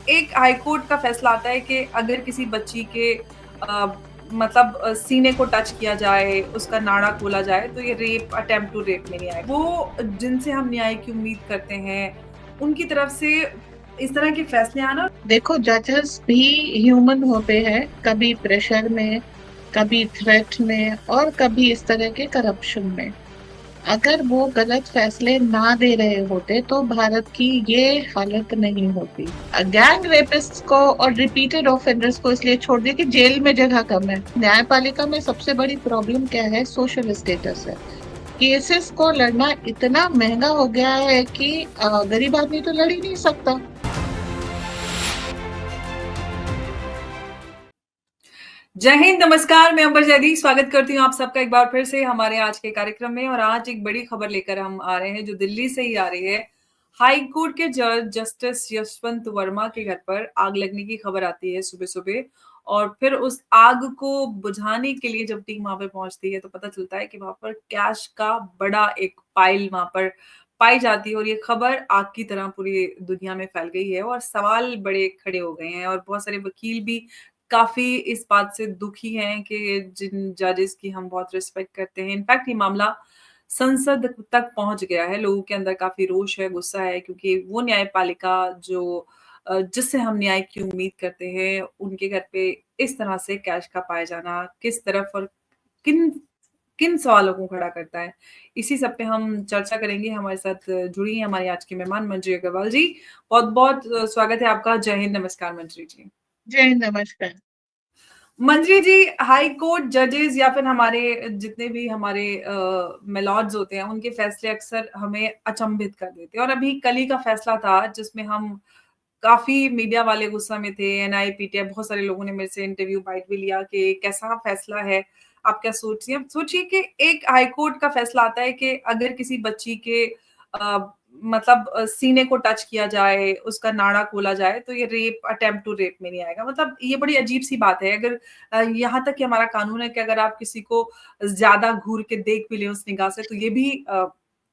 एक हाईकोर्ट का फैसला आता है कि अगर किसी बच्ची के सीने को टच किया जाए, उसका नाड़ा खोला जाए, तो ये रेप अटेम्प्ट टू रेप में नहीं आएगा। वो जिनसे हम न्याय की उम्मीद करते हैं, उनकी तरफ से इस तरह के फैसले आना। देखो, जजेस भी ह्यूमन होते हैं, कभी प्रेशर में, कभी थ्रेट में और कभी इस तरह के करप्शन में। अगर वो गलत फैसले ना दे रहे होते तो भारत की ये हालत नहीं होती। गैंग रेपिस्ट को और रिपीटेड ऑफेंडर्स को इसलिए छोड़ दिया कि जेल में जगह कम है। न्यायपालिका में सबसे बड़ी प्रॉब्लम क्या है? सोशल स्टेटस है। केसेस को लड़ना इतना महंगा हो गया है कि गरीब आदमी तो लड़ ही नहीं सकता। जय हिंद, नमस्कार। मैं अंबर जैदी स्वागत करती हूँ आप सबका एक बार फिर से हमारे आज के कार्यक्रम में। और आज एक बड़ी खबर लेकर हम आ रहे हैं जो दिल्ली से ही आ रही है। हाई कोर्ट के जज जस्टिस यशवंत वर्मा के घर पर आग लगने की खबर आती है सुबह सुबह। और फिर उस आग को बुझाने के लिए जब टीम वहां पर पहुंचती है तो पता चलता है कि वहां पर कैश का बड़ा एक पाइल वहां पर पाई जाती है। और ये खबर आग की तरह पूरी दुनिया में फैल गई है और सवाल बड़े खड़े हो गए हैं। और बहुत सारे वकील भी काफ़ी इस बात से दुखी हैं कि जिन जजेस की हम बहुत रिस्पेक्ट करते हैं, इनफैक्ट ये मामला संसद तक पहुँच गया है। लोगों के अंदर काफ़ी रोष है, गुस्सा है, क्योंकि वो न्यायपालिका जो जिससे हम न्याय की उम्मीद करते हैं, उनके घर पे इस तरह से कैश का पाया जाना किस तरफ और किन किन सवालों को खड़ा करता है। इसी सब पे हम चर्चा करेंगे। हमारे साथ जुड़ी हैं हमारी आज की मेहमान मंजरी अग्रवाल जी। बहुत-बहुत स्वागत है आपका। जय हिंद, नमस्कार मंजरी जी। जय हिंद, नमस्कार। मंजरी जी, हाई कोर्ट जजेस या फिर हमारे जितने भी हमारे मिलॉर्ड्स होते हैं, उनके फैसले अक्सर हमें अचंभित कर देते हैं। और अभी कल ही का फैसला था जिसमें हम काफ़ी मीडिया वाले गुस्सा में थे, एनआई, पीटीआई, बहुत सारे लोगों ने मेरे से इंटरव्यू बाइट भी लिया कि कैसा फैसला है, आप क्या सोचती हैं? अब सोचिए कि एक हाई कोर्ट का फैसला आता है कि अगर किसी बच्ची के सीने को टच किया जाए, उसका नाड़ा खोला जाए, तो ये रेप अटेम्प्ट टू रेप में नहीं आएगा। मतलब ये बड़ी अजीब-सी बात है। अगर यहाँ तक कि हमारा कानून है कि अगर आप किसी को ज़्यादा घूर के देख भी लें उस निगाह से, तो ये भी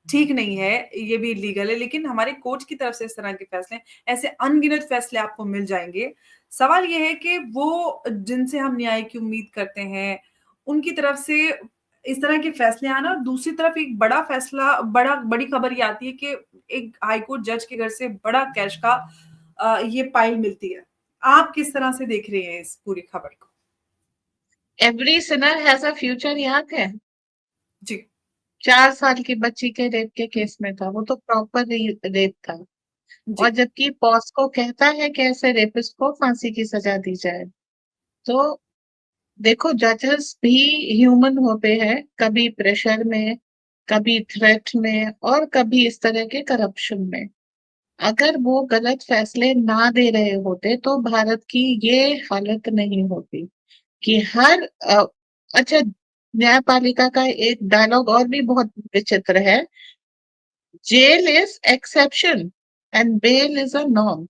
ठीक नहीं है, ये भी इल्लीगल है। लेकिन हमारे कोर्ट की तरफ से इस तरह के फैसले, ऐसे अनगिनत फैसले आपको मिल जाएँगे। सवाल ये है कि वो जिनसे हम न्याय की उम्मीद करते हैं, उनकी तरफ से इस तरह के फैसले आना। और दूसरी तरफ एक बड़ा फैसला, बड़ी खबर ये आती है कि एक हाई कोर्ट जज के घर से बड़ा कैश का ये पाइल मिलती है। आप किस तरह से देख रहे हैं इस पूरी खबर को? Every Sinner has a future, याद है? जी, 4 साल की बच्ची के रेप के केस में था, वो तो प्रॉपर रेप था। और जी। जबकि पॉस्को कहता है कि ऐसे रेपिस्ट को फांसी की सजा दी जाए। तो देखो, जजेस भी ह्यूमन होते हैं, कभी प्रेशर में, कभी थ्रेट में और कभी इस तरह के करप्शन में। अगर वो गलत फैसले ना दे रहे होते तो भारत की ये हालत नहीं होती कि अच्छा, न्यायपालिका का एक डायलॉग और भी बहुत विचित्र है। Jail is exception and bail is a norm.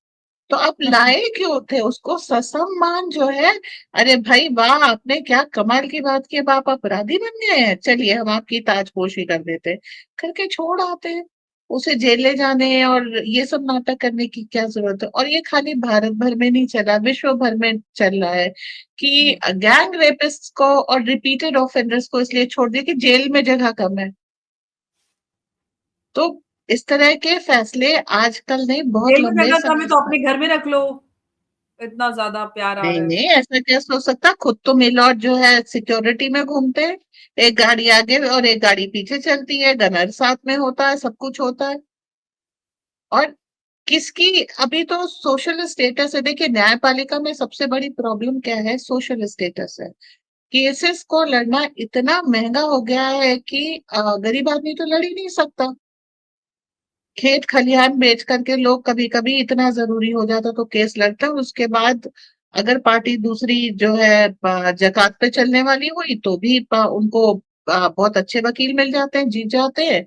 तो आप लाए क्यों थे उसको? ससम्मान जो है, अरे भाई वाह, आपने क्या कमाल की बात की, अब आप अपराधी बन गए हैं, चलिए हम आपकी ताजपोशी कर देते हैं। करके छोड़ आते हैं। उसे जेल ले जाने और ये सब नाटक करने की क्या जरूरत है? और ये खाली भारत भर में नहीं चला, विश्व भर में चल रहा है कि हुँ। गैंग रेपिस्ट को और रिपीटेड ऑफेंडर्स को इसलिए छोड़ दिया कि जेल में जगह कम है। तो इस तरह के फैसले आजकल नहीं, बहुत जेल में लंबे जगह कम है समय तो से। अपने घर में रख लो, इतना ज़्यादा प्यार आ नहीं रहा है नहीं, तो। ऐसा कैसे हो सकता? खुद तो मिलॉट जो है सिक्योरिटी में घूमते हैं, एक गाड़ी आगे और एक गाड़ी पीछे चलती है, गनर साथ में होता है, सब कुछ होता है। और किसकी अभी तो सोशल स्टेटस है। देखिए, न्यायपालिका में सबसे बड़ी प्रॉब्लम क्या है? सोशल स्टेटस है। केसेस को लड़ना इतना महंगा हो गया है कि गरीब आदमी तो लड़ ही नहीं सकता। खेत खलिहान बेच करके लोग कभी कभी इतना जरूरी हो जाता तो केस लड़ते हैं। उसके बाद अगर पार्टी दूसरी जो है जकात पे चलने वाली हुई तो भी उनको बहुत अच्छे वकील मिल जाते हैं, जीत जाते हैं।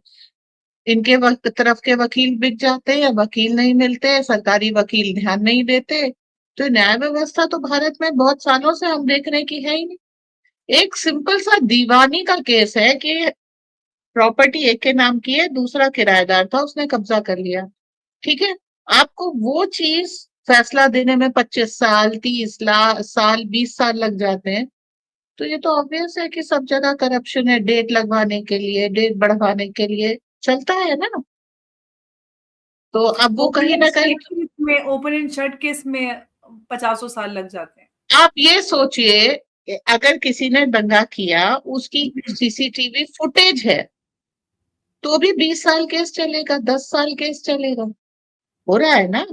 इनके वक्त तरफ के वकील बिक जाते हैं, वकील नहीं मिलते हैं, सरकारी वकील ध्यान नहीं देते। तो न्याय व्यवस्था तो भारत में बहुत सालों से हम देख रहे हैं कि है ही नहीं। एक सिंपल सा दीवानी का केस है कि प्रॉपर्टी एक के नाम की है, दूसरा किराएदार था, उसने कब्जा कर लिया। ठीक है, आपको वो चीज फैसला देने में 25 साल, 30 साल, 20 साल लग जाते हैं। तो ये तो ऑब्वियस है कि सब जगह करप्शन है, डेट लगवाने के लिए, डेट बढ़वाने के लिए चलता है ना। तो अब वो कहीं ना कहीं, ओपन एंड शट केस में 50 साल लग जाते हैं। आप ये सोचिए, अगर किसी ने दंगा किया, उसकी सीसीटीवी फुटेज है, तो भी 20 साल केस चलेगा, 10 साल केस चलेगा। हो रहा है ना।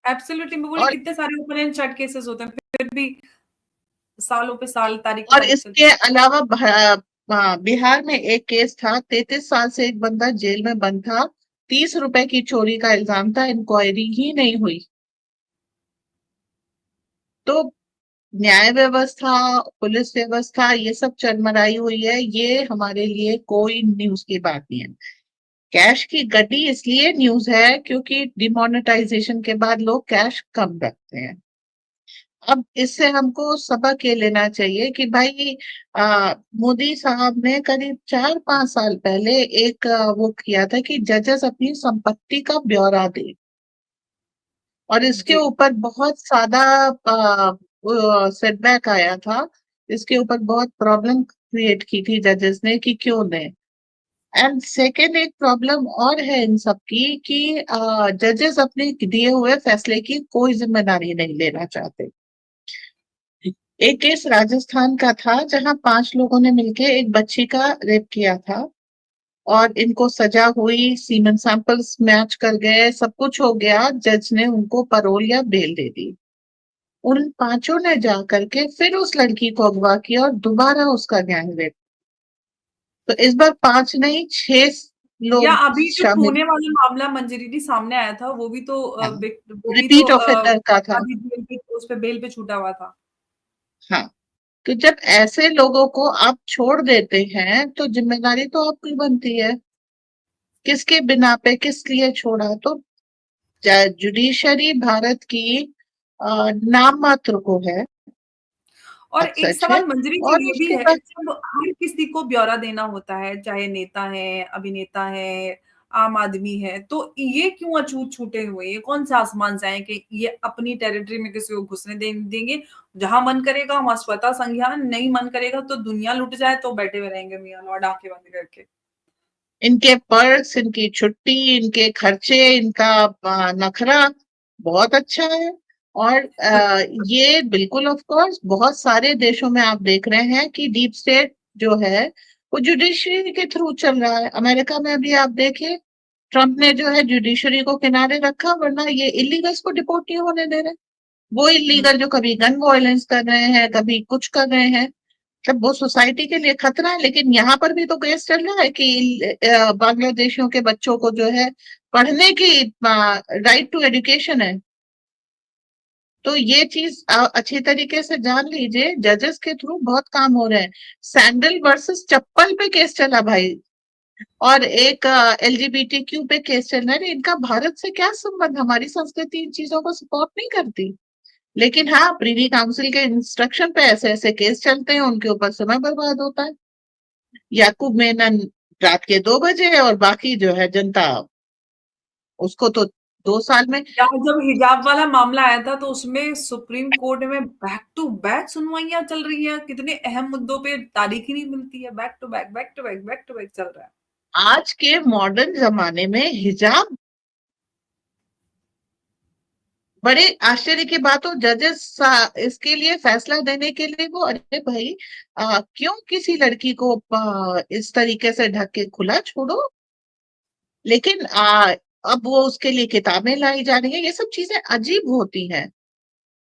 एब्सोल्युटली, मैं बोली और कितने सारे ओपन एंड शट केसेस होते हैं, फिर भी सालों पे साल, तारीख पे और तारीख इसके चलती अलावा बिहार में एक केस था, 33 साल से एक बंदा जेल में बंद था, 30 रुपए की चोरी का इल्जाम था, इंक्वायरी ही नहीं हुई। तो न्याय व्यवस्था, पुलिस व्यवस्था, ये सब चरमराई हुई है। ये हमारे लिए कोई न्यूज की बात नहीं है। कैश की गड्डी इसलिए न्यूज है क्योंकि डिमोनेटाइजेशन के बाद लोग कैश कम रखते हैं। अब इससे हमको सबक ये लेना चाहिए कि भाई, मोदी साहब ने करीब 4-5 साल पहले एक वो किया था कि जजेस अपनी संपत्ति का ब्यौरा दे, और है। इसके जी। ऊपर बहुत सादा सेटबैक आया था। इसके ऊपर बहुत प्रॉब्लम क्रिएट की थी जजेस ने कि क्यों दें। एंड सेकेंड, एक प्रॉब्लम और है इन सब की कि जजेस अपने दिए हुए फैसले की कोई जिम्मेदारी नहीं लेना चाहते। एक केस राजस्थान का था जहां 5 लोगों ने मिलकर एक बच्ची का रेप किया था, और इनको सजा हुई, सीमेंट सैंपल्स मैच कर गए, सब कुछ हो गया, जज ने उनको परोल या बेल दे दी। उन 5 ने जा करके फिर उस लड़की को अगवा किया और दोबारा उसका गैंग रेप। तो इस बार 5 नहीं, 6 या लोग अभी जो शामिल। पुणे वाला मामला मंजरी दी सामने आया था, वो भी तो रिपीट ऑफेंडर का था। अभी बेल पे, उस पे बेल पे छूटा हुआ था। हाँ। तो जब ऐसे लोगों को आप छोड़ देते हैं तो जिम्मेदारी तो आपकी बनती है। किसके बिना पे, किस लिए छोड़ा? तो जुडिशरी भारत की नाम मात्र को है, और बात एक सच है। सवाल मंजरी जी और ये भी उसके है, बाद जब हर किसी को ब्यौरा देना होता है, चाहे नेता है, अभिनेता है, आम आदमी है, तो ये क्यों अछूत छूटे हुए? ये कौन सा आसमान से आए कि ये अपनी टेरिटरी में किसी को घुसने देंगे? जहां मन करेगा वहां स्वतः संज्ञान, नहीं मन करेगा तो दुनिया लुट जाए तो बैठे हुए रहेंगे मियां लौट आंखें बंद करके। इनके पर्स, इनकी छुट्टी, इनके खर्चे, इनका नखरा बहुत अच्छा है। और ये बिल्कुल ऑफ कोर्स बहुत सारे देशों में आप देख रहे हैं कि डीप स्टेट जो है वो जुडिशरी के थ्रू चल रहा है। अमेरिका में अभी आप देखिए, ट्रम्प ने जो है जुडिशरी को किनारे रखा, वरना ये इलीगल्स को डिपोर्ट नहीं होने दे रहे। वो हम्म। इलीगल जो कभी गन वायलेंस कर रहे हैं, कभी कुछ कर रहे हैं, तब वो सोसाइटी के लिए खतरा है। लेकिन यहाँ पर भी तो केस चल रहा है कि बांग्लादेशियों के बच्चों को जो है पढ़ने की राइट टू एजुकेशन है। तो ये चीज अच्छी तरीके से जान लीजिए, जजेस के थ्रू बहुत काम हो रहे हैं। सैंडल वर्सेस चप्पल पे केस चला भाई, और एक एलजीबीटी पे केस चल रहा है। इनका भारत से क्या संबंध? हमारी संस्कृति इन चीजों को सपोर्ट नहीं करती। लेकिन हाँ, प्रीवी काउंसिल के इंस्ट्रक्शन पे ऐसे ऐसे केस चलते हैं, उनके ऊपर समय बर्बाद होता है। याकूब मेनन रात के 2 बजे, और बाकी जो है जनता, उसको तो 2 साल में। या जब हिजाब वाला मामला आया था तो उसमें सुप्रीम कोर्ट में बैक टू बैक सुनवाइयां चल रही हैं, कितने अहम मुद्दों पे तारीख ही नहीं मिलती है, back to back back to back back to back चल रहा है। आज के मॉडर्न जमाने में हिजाब, बड़े आश्चर्य की बात हो, जजेस इसके लिए फैसला देने के लिए वो, अरे भाई, क्यों किसी लड़की को इस तरीके से ढक के खुला छोड़ो? लेकिन अब वो उसके लिए किताबें लाई जा रही है, ये सब चीजें अजीब होती हैं।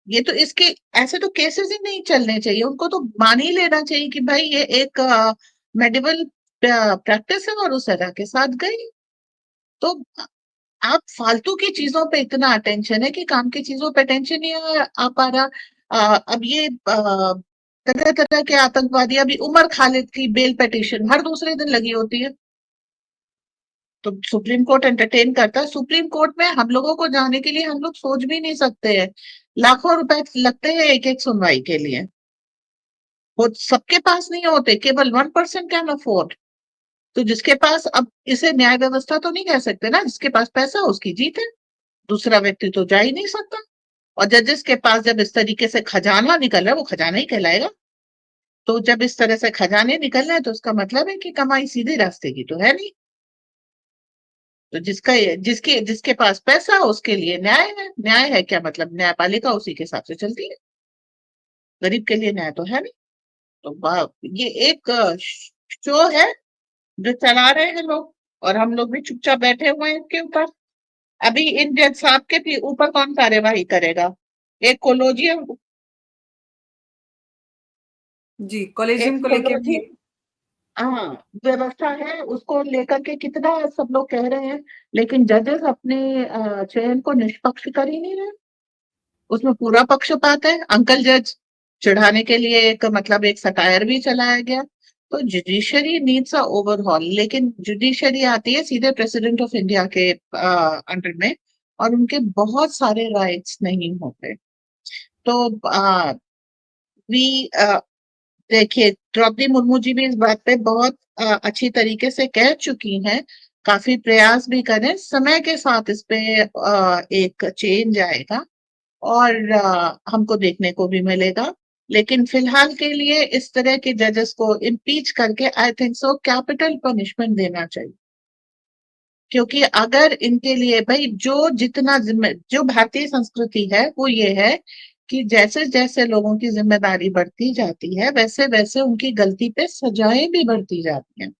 ये तो इसके ऐसे तो केसेस ही नहीं चलने चाहिए, उनको तो मान ही लेना चाहिए कि भाई ये एक मेडिवल प्रैक्टिस है और उस तरह के साथ गई। तो आप फालतू की चीजों पे इतना अटेंशन है कि काम की चीजों पे अटेंशन नहीं आ पा रहा। अब ये तरह तरह के आतंकवादी, अभी उमर खालिद की बेल पिटीशन हर दूसरे दिन लगी होती है, तो सुप्रीम कोर्ट एंटरटेन करता है। सुप्रीम कोर्ट में हम लोगों को जाने के लिए हम लोग सोच भी नहीं सकते हैं, लाखों रुपए लगते हैं एक एक सुनवाई के लिए। वो सबके पास नहीं होते, केवल 1% कैन अफोर्ड। तो जिसके पास, अब इसे न्याय व्यवस्था तो नहीं कह सकते ना, जिसके पास पैसा उसकी जीत है, दूसरा व्यक्ति तो जा ही नहीं सकता। और जजेस के पास जब इस तरीके से खजाना निकल रहा है, वो खजाना ही कहलाएगा। तो जब इस तरह से खजाने निकल रहे हैं तो उसका मतलब है कि कमाई सीधे रास्ते की तो है नहीं। तो जिसके जिसके पास पैसा हो उसके लिए न्याय है। न्याय है क्या मतलब, न्यायपालिका उसी के हिसाब से चलती है। गरीब के लिए न्याय तो है नहीं। तो ये एक शो है जो चला रहे हैं लोग, और हम लोग भी चुपचाप बैठे हुए हैं इसके ऊपर। अभी इन जज साहब के भी ऊपर कौन कार्यवाही करेगा? एक कोलोजियम, जी, एक कॉलेजियम को लेके भी। कोलोजियम, हाँ, व्यवस्था है, उसको लेकर के कितना सब लोग कह रहे हैं। लेकिन जजेस अपने चयन को निष्पक्ष कर ही नहीं रहे। उसमें पूरा पक्षपात है। अंकल जज चिढ़ाने के लिए एक मतलब एक सटायर भी चलाया गया। तो जुडिशरी नीड्स अ ओवरहॉल, लेकिन जुडिशरी आती है सीधे प्रेसिडेंट ऑफ इंडिया के अंडर में, और उनके बहुत सारे राइट्स नहीं होते। तो वी देखिए, द्रौपदी मुर्मू जी भी इस बात पे बहुत अच्छी तरीके से कह चुकी हैं। काफी प्रयास भी करें, समय के साथ इस पे एक चेंज आएगा, और हमको देखने को भी मिलेगा। लेकिन फिलहाल के लिए इस तरह के जजेस को इम्पीच करके I think so capital punishment देना चाहिए। क्योंकि अगर इनके लिए भाई जो जितना जिम्मे जो भारतीय संस्कृति है वो ये है कि जैसे जैसे लोगों की जिम्मेदारी बढ़ती जाती है वैसे वैसे उनकी गलती पे सजाएं भी बढ़ती जाती हैं।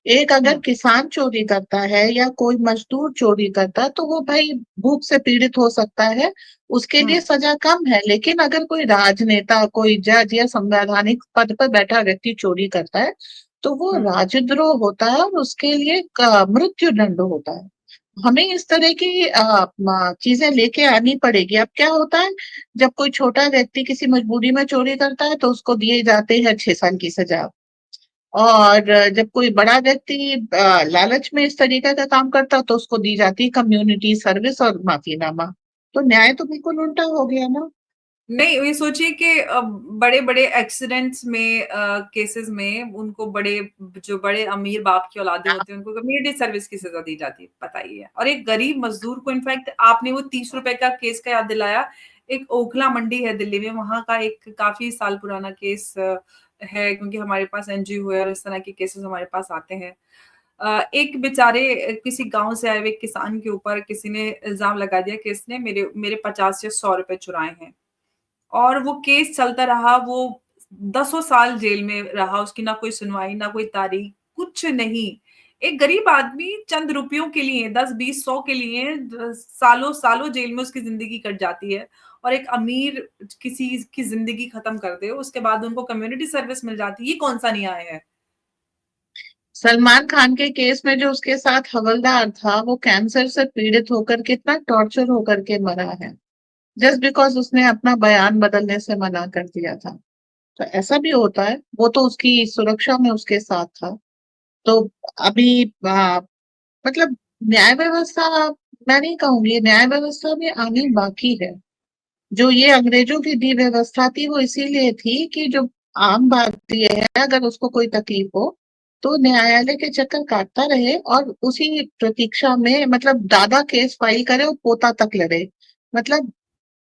एक अगर हम्म। किसान चोरी करता है या कोई मजदूर चोरी करता है तो वो भाई भूख से पीड़ित हो सकता है, उसके लिए हम्म। सजा कम है। लेकिन अगर कोई राजनेता, कोई जज या संवैधानिक पद पर बैठा व्यक्ति चोरी करता है तो वो हम्म। राजद्रोह होता है, और उसके लिए मृत्यु दंड होता है। हमें इस तरह की चीजें लेके आनी पड़ेगी। अब क्या होता है, जब कोई छोटा व्यक्ति किसी मजबूरी में चोरी करता है तो उसको दिए जाते हैं 6 साल की सजा। और जब कोई बड़ा व्यक्ति लालच में इस तरीके का काम करता है तो उसको दी जाती है कम्युनिटी सर्विस और माफीनामा। तो न्याय तो बिल्कुल उल्टा हो गया ना। नहीं, ये सोचिए कि बड़े बड़े एक्सीडेंट्स में, केसेस में उनको बड़े, जो बड़े अमीर बाप की औलादे होते हैं उनको कम्युनिटी सर्विस की सजा दी जाती है, पता ही है। और एक गरीब मजदूर को, इनफैक्ट आपने वो 30 रुपए का केस का याद दिलाया। एक ओखला मंडी है दिल्ली में, वहां का एक काफी साल पुराना केस है, क्योंकि हमारे पास एनजीओ है और इस तरह के केसेस हमारे पास आते हैं। एक बेचारे किसी गांव से आए हुए किसान के ऊपर किसी ने इल्जाम लगा दिया कि इसने मेरे मेरे 50 से 100 रुपए चुराए हैं, और वो केस चलता रहा। वो दसों साल जेल में रहा, उसकी ना कोई सुनवाई, ना कोई तारीख, कुछ नहीं। एक गरीब आदमी चंद रुपयों के लिए, 10, 20, 100 के लिए सालों सालों जेल में उसकी जिंदगी कट जाती है। और एक अमीर किसी की जिंदगी खत्म कर दे, उसके बाद उनको कम्युनिटी सर्विस मिल जाती है। ये कौन सा न्याय है? सलमान खान के केस में जो उसके साथ हवलदार था वो कैंसर से पीड़ित होकर कितना टॉर्चर होकर के मरा है, जस्ट बिकॉज उसने अपना बयान बदलने से मना कर दिया था। तो ऐसा भी होता है। वो तो उसकी सुरक्षा में उसके साथ था। तो अभी मतलब न्याय व्यवस्था, मैं नहीं कहूंगी, न्याय व्यवस्था में आनी बाकी है। जो ये अंग्रेजों की दी व्यवस्था थी वो इसीलिए थी कि जो आम भारतीय है अगर उसको कोई तकलीफ हो तो न्यायालय के चक्कर काटता रहे, और उसी प्रतीक्षा में मतलब दादा केस फाइल करे और पोता तक लड़े। मतलब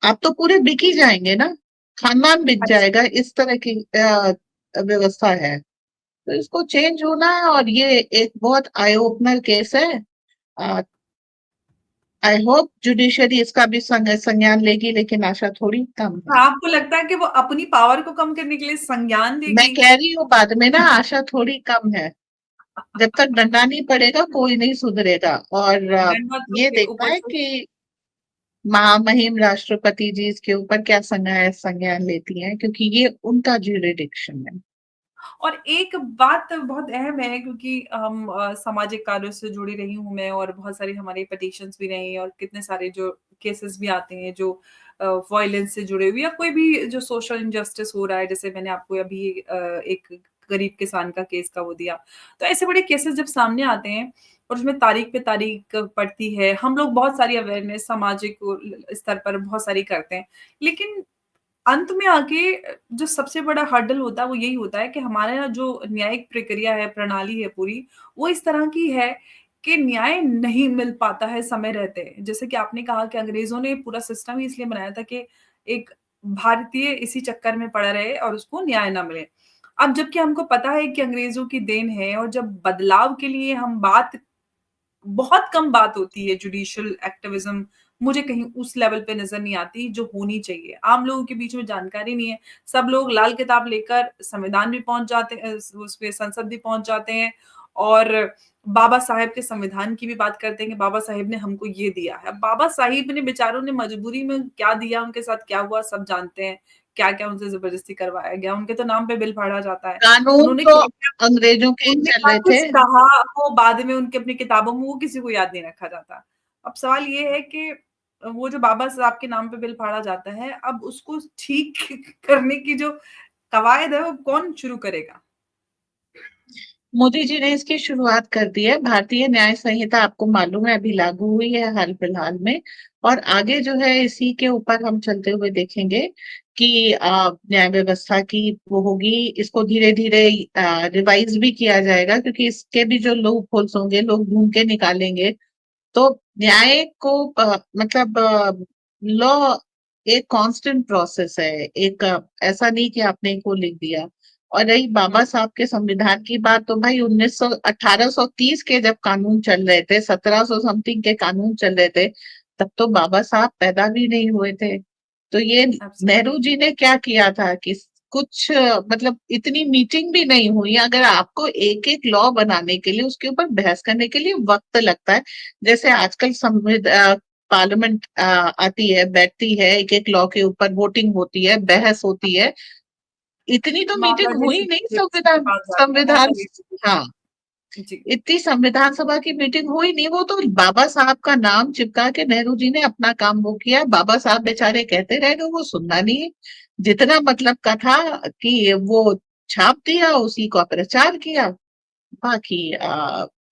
आप तो पूरे बिक ही जाएंगे ना, खानदान बिक अच्छा। जाएगा। इस तरह की व्यवस्था है। तो इसको चेंज होना है, और ये एक बहुत आई ओपनर केस है। आई होप जुडिशरी इसका भी संज्ञान लेगी, लेकिन आशा थोड़ी कम है। आपको लगता है कि वो अपनी पावर को कम करने के लिए संज्ञान मैं देगी? कह रही हूँ बाद में ना, आशा थोड़ी कम है। जब तक डंडा नहीं पड़ेगा कोई नहीं सुधरेगा। और डंडा तो ये के देखना ऊपर है से। कि महामहिम राष्ट्रपति जी इसके ऊपर क्या संज्ञान लेती हैं, क्योंकि ये उनका ज्यूरिडिक्शन है। और एक बात बहुत अहम है, क्योंकि हम सामाजिक कार्यों से जुड़ी रही हूँ मैं, और बहुत सारी हमारी पिटिशंस भी रही हैं, और कितने सारे जो केसेस भी आते हैं जो वायलेंस से जुड़े हुए, या कोई भी जो सोशल इनजस्टिस हो रहा है, जैसे मैंने आपको अभी एक गरीब किसान का केस का वो दिया। तो ऐसे बड़े केसेस जब सामने आते हैं और उसमें तारीख पे तारीख पड़ती है, हम लोग बहुत सारी अवेयरनेस सामाजिक स्तर पर बहुत सारी करते हैं, लेकिन अंत में आके जो सबसे बड़ा हर्डल होता है वो यही होता है कि हमारा जो न्यायिक प्रक्रिया है, प्रणाली है पूरी, वो इस तरह की है कि न्याय नहीं मिल पाता है समय रहते। जैसे कि आपने कहा कि अंग्रेज़ों ने पूरा सिस्टम ही इसलिए बनाया था कि एक भारतीय इसी चक्कर में पड़ा रहे और उसको न्याय ना मिले। अब जबकि हमको पता है कि अंग्रेज़ों की देन है और जब बदलाव के लिए हम बात बहुत कम बात होती है जुडिशियल एक्टिविज्म मुझे कहीं उस लेवल पे नजर नहीं आती जो होनी चाहिए। आम लोगों के बीच में जानकारी नहीं है। सब लोग लाल किताब लेकर संविधान भी पहुंच जाते उस पे संसद भी पहुंच जाते हैं और बाबा साहेब के संविधान की भी बात करते हैं कि बाबा साहेब ने हमको ये दिया है। अब बाबा साहिब ने बेचारों ने मजबूरी में क्या दिया, उनके साथ क्या हुआ सब जानते हैं। क्या-क्या उनसे जबरदस्ती करवाया गया, उनके तो नाम पे बिल फाड़ा जाता है। कानून उन्होंने तो क्या अंग्रेजों के ही उन्होंने चल क्या रहे थे। कुछ कहा वो बाद में उनकी अपनी किताबों में वो किसी को याद नहीं रखा जाता। अब सवाल ये है कि वो जो बाबा साहब के नाम पे बिल फाड़ा जाता है, अब उसको ठीक करने की जो कवायद है वो कौन शुरू करेगा? मोदी जी ने इसकी शुरुआत कर दी है। भारतीय न्याय संहिता आपको मालूम है अभी लागू हुई है हाल फिलहाल में, और आगे जो है इसी के ऊपर हम चलते हुए देखेंगे कि न्याय व्यवस्था की वो होगी। इसको धीरे धीरे रिवाइज भी किया जाएगा, क्योंकि इसके भी जो लूप होल्स होंगे लोग ढूंढ के निकालेंगे। तो न्याय को मतलब लॉ एक कांस्टेंट प्रोसेस है। एक ऐसा नहीं कि आपने को लिख दिया। और रही हुँ, बाबा साहब के संविधान की बात, तो भाई 1830 के जब कानून चल रहे थे, 1700 समथिंग के कानून चल रहे थे, तब तो बाबा साहब पैदा भी नहीं हुए थे। तो ये नेहरू एब्सोल्युटली। जी ने क्या किया था कि कुछ मतलब इतनी मीटिंग भी नहीं हुई। अगर आपको एक एक लॉ बनाने के लिए, उसके ऊपर बहस करने के लिए वक्त लगता है। जैसे आजकल पार्लियामेंट आती है, बैठती है, एक एक लॉ के ऊपर वोटिंग होती है, बहस होती है। इतनी तो मीटिंग मामला हुई नहीं जस्टिस के संविधान पास जाता है संविधान और ये हाँ, जी, इतनी संविधान सभा की मीटिंग हुई नहीं। वो तो बाबा साहब का नाम चिपका के नेहरू जी ने अपना काम वो किया। बाबा साहब बेचारे कहते रह गए, वो सुनना नहीं है। जितना मतलब का था कि वो छाप दिया, उसी को प्रचार किया। बाकी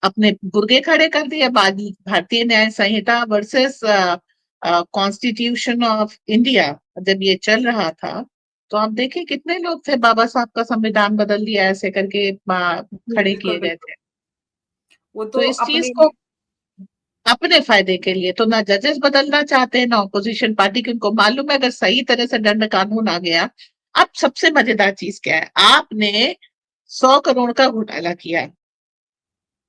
अपने गुर्गे खड़े कर दिए। बाकी भारतीय न्याय संहिता वर्सेस कॉन्स्टिट्यूशन ऑफ इंडिया जब ये चल रहा था, तो आप देखिए कितने लोग थे, बाबा साहब का संविधान बदल दिया ऐसे करके जी, खड़े बिल्कुल, किए गए बिल्कुल। थे। वो तो तो इस चीज अपने को अपने फायदे के लिए तो ना जजेस बदलना चाहते हैं ना ऑपोजिशन पार्टी, की उनको मालूम है अगर सही तरह से दंड कानून आ गया। अब सबसे मजेदार चीज क्या है, आपने 100 करोड़ का घोटाला किया,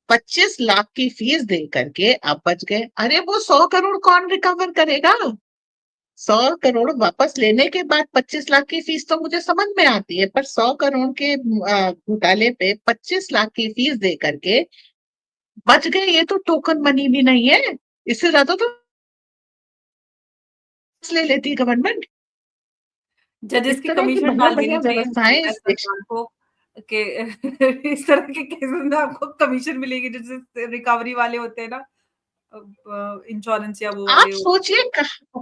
25 लाख की फीस दे करके आप बच गए। अरे वो 100 करोड़ कौन रिकवर करेगा? 100 करोड़ वापस लेने के बाद 25 लाख की फीस तो मुझे समझ में आती है, पर 100 करोड़ के घोटाले पे 25 लाख की फीस दे करके बच गए, ये तो टोकन मनी भी नहीं है। इससे ज्यादा तो ले लेती है गवर्नमेंट। जजेस इस की तरह की कमीशन बढ़िया डाल बढ़िया देनी चाहिए मुझे व्यवस्थाएं लगता है इस देश। सरकार को कि इस तरह के केसेस में आपको कमीशन मिलेगी जैसे रिकवरी वाले होते हैं ना इंश्योरेंस या वो आप वाले सोचिए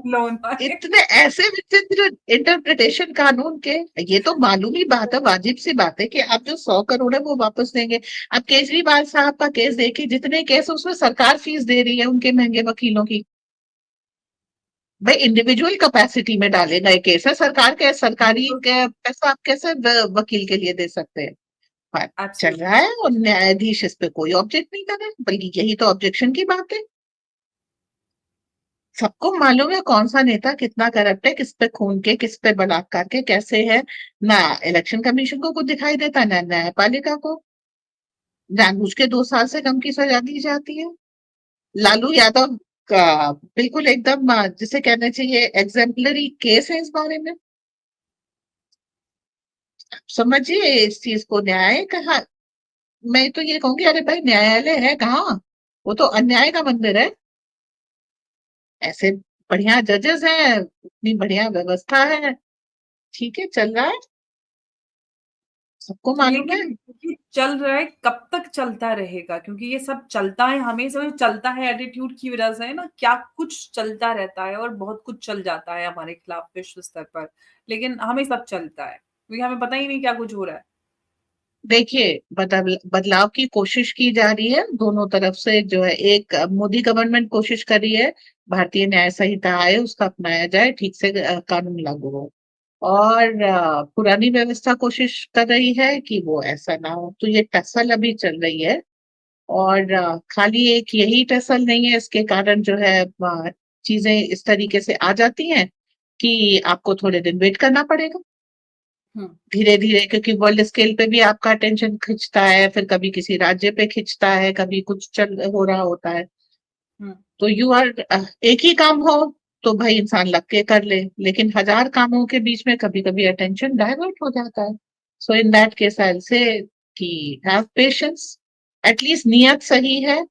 लोन वाले। इतने ऐसे विचित्र इंटरप्रिटेशन कानून के। ये तो मालूम ही बात है, वाजिब सी बात है कि आप जो 100 करोड़ है वो वापस देंगे। अब केजरीवाल साहब का केस देखिए, जितने केस उसमें सरकार फीस दे रही है उनके महंगे वकीलों की। भाई इंडिविजुअल कैपेसिटी में डालेगा ये केस है, सरकार के सरकारी बिल्कुल पैसा आप कैसे वकील के लिए दे सकते हैं? पर चल एब्सोल्युटली। रहा है और न्यायाधीश इस पे कोई ऑब्जेक्ट नहीं कर रहे, बल्कि यही तो ऑब्जेक्शन की बात है। सबको मालूम है कौन सा नेता कितना करप्ट है, किस पे खून के, किस पे बलात्कार के कैसे है। ना इलेक्शन कमीशन को कुछ दिखाई देता, ना न्यायपालिका को। जानबूझ के 2 साल से कम की सजा दी जाती है। लालू यादव का बिल्कुल एकदम जिसे कहना चाहिए एग्जेम्पलरी केस है इस बारे में। समझिए इस चीज को, न्याय कहा। मैं तो ये कहूंगी, अरे भाई न्यायालय है कहाँ? वो तो अन्याय का मंदिर है। ऐसे बढ़िया जजेस हैं, इतनी बढ़िया व्यवस्था है, ठीक है चल रहा है, सबको मालूम है। लेकिन ये चल रहा है कब तक चलता रहेगा क्योंकि ये सब चलता है हमेशा जो चलता है एटीट्यूड की वजह से है ना क्या कुछ चलता रहता है और बहुत कुछ चल जाता है हमारे खिलाफ विश्व स्तर पर लेकिन हमें सब चलता है क्योंकि हमें पता ही नहीं क्या कुछ हो रहा है। देखिए बदलाव की कोशिश की जा रही है दोनों तरफ से। जो है एक मोदी गवर्नमेंट कोशिश कर रही है भारतीय न्याय संहिता आए, उसका अपनाया जाए, ठीक से कानून लागू हो। और पुरानी व्यवस्था कोशिश कर रही है कि वो ऐसा ना हो। तो ये टसल अभी चल रही है। और खाली एक यही टसल नहीं है, इसके कारण जो है चीजें इस तरीके से आ जाती हैं कि आपको थोड़े दिन वेट करना पड़ेगा हम्म। धीरे धीरे, क्योंकि वर्ल्ड स्केल पे भी आपका अटेंशन खिंचता है, फिर कभी किसी राज्य पे खिंचता है, कभी कुछ चल हो रहा होता है। हम्म। तो यू आर एक ही काम हो तो भाई इंसान लग के कर ले, लेकिन हजार कामों के बीच में कभी कभी अटेंशन डाइवर्ट हो जाता है। सो इन दैट केस आई से कि हैव पेशेंस, एटलीस्ट नियत सही है।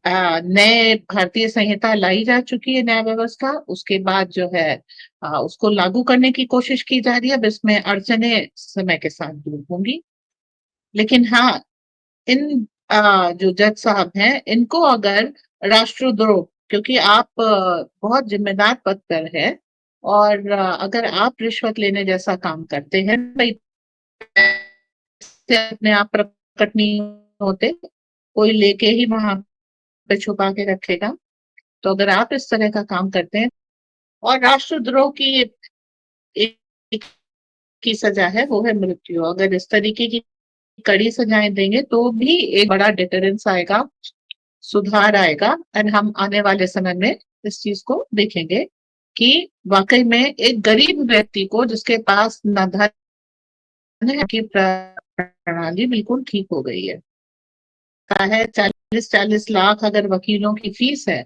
नए भारतीय संहिता लाई जा चुकी है, न्याय व्यवस्था, उसके बाद जो है उसको लागू करने की कोशिश की जा रही है। अब इसमें अड़चने समय के साथ दूर होंगी, लेकिन हाँ, इन जो जज साहब हैं इनको अगर राष्ट्रद्रोह, क्योंकि आप बहुत जिम्मेदार पद पर है, और अगर आप रिश्वत लेने जैसा काम करते हैं भाई, से अपने आप प्रकट नहीं होते, कोई लेके ही वहां पे छुपा के रखेगा। तो अगर आप इस तरह का काम करते हैं, और राष्ट्रद्रोह की एक एक की सजा है, वो है मृत्यु, अगर इस तरीके की कड़ी सजाएं देंगे तो भी एक बड़ा डिटरेंस आएगा, सुधार आएगा। एंड हम आने वाले समय में इस चीज को देखेंगे कि वाकई में एक गरीब व्यक्ति को, जिसके पास न धन है, की प्रणाली बिल्कुल ठीक हो गई है 40-40 लाख अगर वकीलों की फीस है,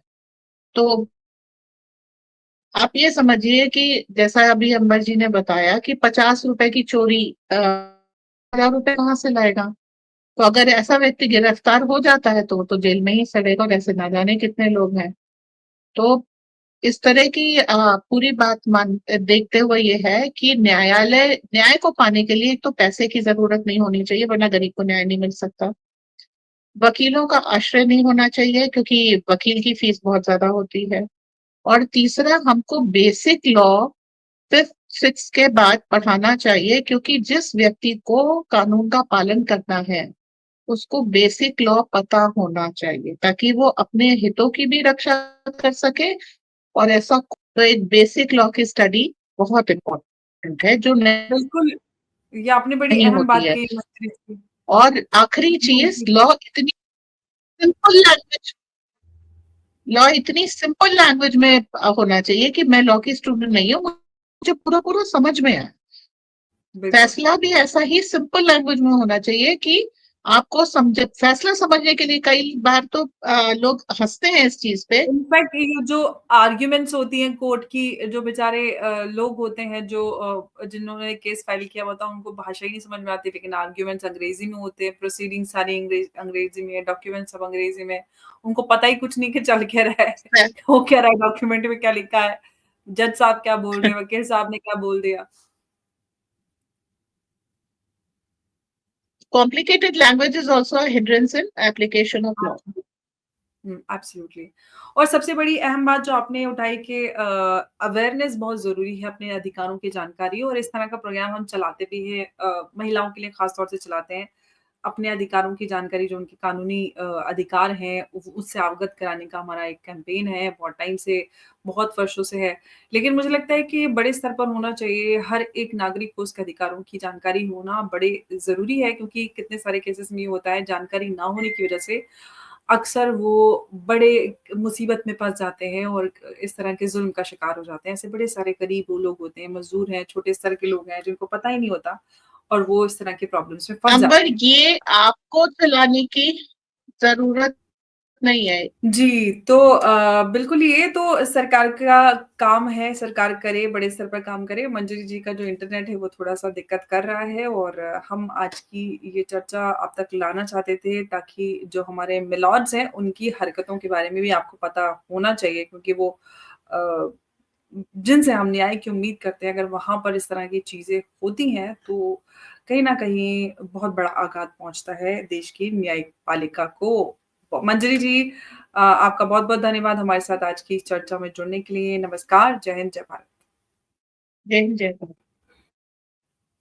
तो आप ये समझिए कि जैसा अभी अंबर जी ने बताया कि 50 रुपए की चोरी 1000 रुपए कहाँ से लाएगा। तो अगर ऐसा व्यक्ति गिरफ्तार हो जाता है तो वो तो जेल में ही सड़ेगा, और ऐसे ना जाने कितने लोग हैं। तो इस तरह की पूरी बात मान देखते हुए ये है कि न्याय को पाने के लिए एक तो पैसे की जरूरत नहीं होनी चाहिए, वरना गरीब को न्याय नहीं मिल सकता। वकीलों का आश्रय नहीं होना चाहिए, क्योंकि वकील की फीस बहुत ज्यादा होती है। और तीसरा, हमको बेसिक लॉ फिफ्थ सिक्स के बाद पढ़ाना चाहिए, क्योंकि जिस व्यक्ति को कानून का पालन करना है उसको बेसिक लॉ पता होना चाहिए, ताकि वो अपने हितों की भी रक्षा कर सके। और ऐसा तो एक बेसिक लॉ की स्टडी बहुत इम्पोर्टेंट है, जो बिल्कुल, ये आपने बड़ी नहीं अहम होती बात है। कही मंत्री जी। और आखिरी चीज, लॉ इतनी सिंपल लैंग्वेज में होना चाहिए कि मैं लॉ की स्टूडेंट नहीं हूँ, मुझे पूरा पूरा समझ में आए। बिल्कुल। फैसला भी ऐसा ही सिंपल लैंग्वेज में होना चाहिए कि आपको समझ, फैसला समझने के लिए कई बार तो लोग हंसते हैं इस चीज पे। इनफैक्ट ये जो आर्ग्यूमेंट्स होती हैं कोर्ट की, जो बेचारे लोग होते हैं जो जिन्होंने केस फाइल किया हुआ था, उनको भाषा ही नहीं समझ में आती, लेकिन आर्ग्यूमेंट्स अंग्रेजी में होते हैं, प्रोसीडिंग सारी अंग्रेजी में, डॉक्यूमेंट सब अंग्रेजी में, उनको पता ही कुछ नहीं कि चल क्या रहा है, हो क्या रहा है, डॉक्यूमेंट में क्या लिखा है, जज साहब क्या बोल रहे हैं, वकील साहब ने क्या बोल दिया। Complicated language is also a hindrance in application of law. Absolutely. और सबसे बड़ी अहम बात जो आपने उठाई कि अवेयरनेस बहुत ज़रूरी है, अपने अधिकारों की जानकारी, और इस तरह का प्रोग्राम हम चलाते भी हैं, महिलाओं के लिए ख़ास तौर से चलाते हैं। अपने अधिकारों की जानकारी, जो उनके कानूनी अधिकार हैं, उ उससे अवगत कराने का हमारा एक कैंपेन है, बहुत टाइम से, बहुत वर्षों से है। लेकिन मुझे लगता है कि बड़े स्तर पर होना चाहिए, हर एक नागरिक को उसके अधिकारों की जानकारी होना बड़े ज़रूरी है, क्योंकि कितने सारे केसेज़ में ये होता है, जानकारी ना होने की वज़ह से अक्सर वो बड़े मुसीबत में फँस जाते हैं और इस तरह के ज़ुल्म का शिकार हो जाते हैं। ऐसे बड़े सारे गरीब वो लोग होते हैं, मज़दूर हैं, छोटे स्तर के लोग हैं, जिनको पता ही नहीं होता, और वो इस तरह के प्रॉब्लम्स में फँस नंबर जाते हैं। ये आपको चलाने की जरूरत नहीं है। जी, तो बिल्कुल ये तो सरकार का काम है, सरकार करे, बड़े स्तर पर काम करे। मंजरी जी का जो इंटरनेट है वो थोड़ा-सा दिक्कत कर रहा है, और हम आज की ये चर्चा आप तक लाना चाहते थे, ताकि जो हमारे मिलॉट्स हैं, उनकी हरकतों के बारे में भी आपको पता होना चाहिए, क्योंकि वो अ, जिनसे हम न्याय की उम्मीद करते हैं, अगर वहाँ पर इस तरह की चीज़ें होती हैं, तो कहीं न कहीं बहुत बड़ा आघात पहुँचता है देश की न्यायपालिका को। मंजरी जी, आपका बहुत-बहुत धन्यवाद हमारे साथ आज की इस चर्चा में जुड़ने के लिए। नमस्कार, जय हिंद, जय भारत। जय हिंद, जय भारत।